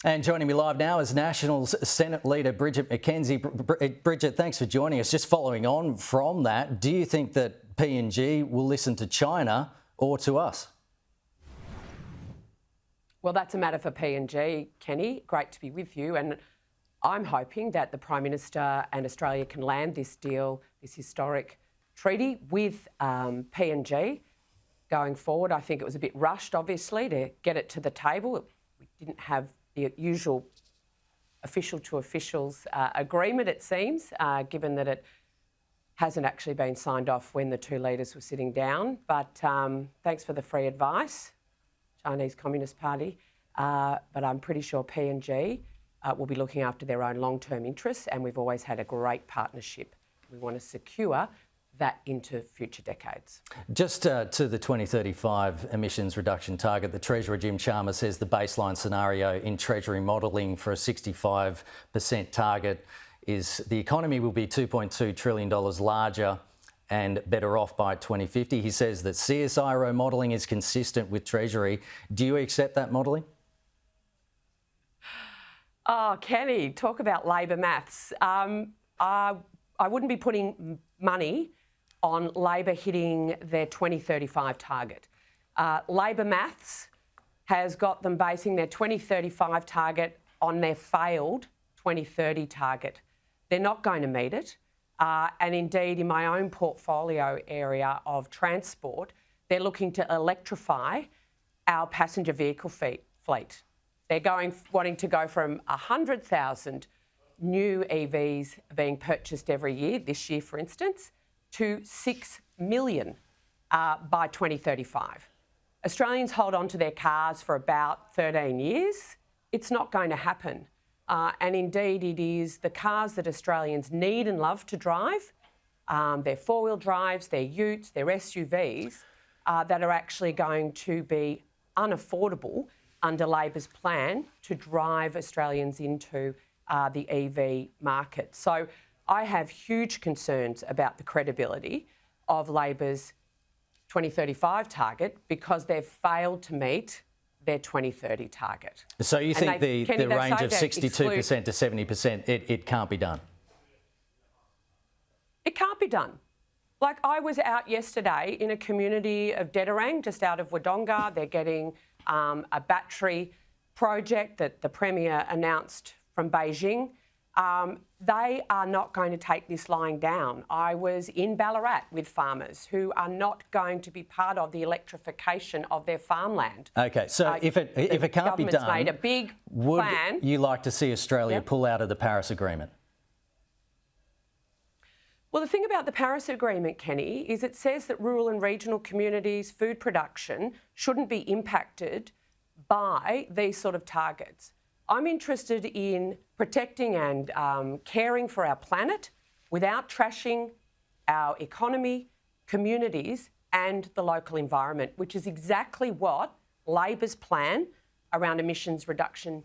And joining me live now is Nationals Senate Leader Bridget McKenzie. Bridget, thanks for joining us. Just following on from that, do you think that PNG will listen to China or to us? Well, that's a matter for PNG, Kenny. Great to be with you. And I'm hoping that the Prime Minister and Australia can land this deal, this historic treaty with PNG going forward. I think it was a bit rushed, obviously, to get it to the table. We didn't have the usual official to officials agreement, it seems, given that it hasn't actually been signed off when the two leaders were sitting down. But thanks for the free advice, Chinese Communist Party. But I'm pretty sure PNG will be looking after their own long-term interests, and we've always had a great partnership. We want to secure that into future decades. Just to the 2035 emissions reduction target, the Treasurer Jim Chalmers says the baseline scenario in Treasury modelling for a 65% target is the economy will be $2.2 trillion larger and better off by 2050. He says that CSIRO modelling is consistent with Treasury. Do you accept that modelling? Oh, Kenny, talk about Labor maths. I wouldn't be putting money on Labor hitting their 2035 target. Labor maths has got them basing their 2035 target on their failed 2030 target. They're not going to meet it. And indeed, in my own portfolio area of transport, they're looking to electrify our passenger vehicle fleet. They're wanting to go from 100,000 new EVs being purchased every year, this year for instance, to 6 million by 2035. Australians hold on to their cars for about 13 years. It's not going to happen. And indeed, it is the cars that Australians need and love to drive, their four-wheel drives, their utes, their SUVs, that are actually going to be unaffordable under Labor's plan to drive Australians into the EV market. So I have huge concerns about the credibility of Labor's 2035 target because they've failed to meet their 2030 target. So you think the range of 62% to 70%, it can't be done? It can't be done. Like, I was out yesterday in a community of Dedarang, just out of Wodonga. They're getting a battery project that the Premier announced from Beijing. They are not going to take this lying down. I was in Ballarat with farmers who are not going to be part of the electrification of their farmland. Okay, so if it can't be done, made a big would plan. You like to see Australia pull out of the Paris Agreement? Well, the thing about the Paris Agreement, Kenny, is it says that rural and regional communities' food production shouldn't be impacted by these sort of targets. I'm interested in protecting and caring for our planet without trashing our economy, communities and the local environment, which is exactly what Labor's plan around emissions reduction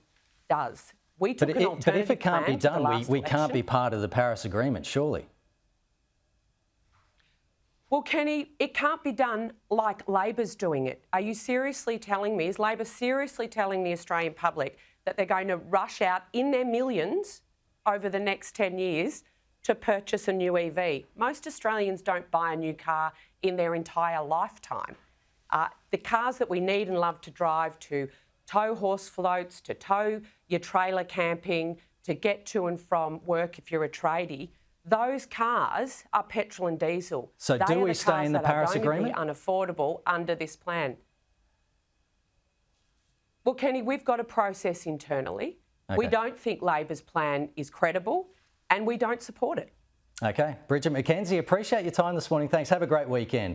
does. We took an alternative plan. But if it can't be done, we can't be election. part of the Paris Agreement, surely. Well, Kenny, it can't be done like Labor's doing it. Are you seriously telling me, is Labor seriously telling the Australian public that they're going to rush out in their millions over the next 10 years to purchase a new EV? Most Australians don't buy a new car in their entire lifetime. The cars that we need and love to drive to tow horse floats, to tow your trailer camping, to get to and from work if you're a tradie, those cars are petrol and diesel. So do we stay in the Paris Agreement? They are going to be unaffordable under this plan. Well, Kenny, we've got a process internally. Okay. We don't think Labor's plan is credible and we don't support it. Okay. Bridget McKenzie, appreciate your time this morning. Thanks. Have a great weekend.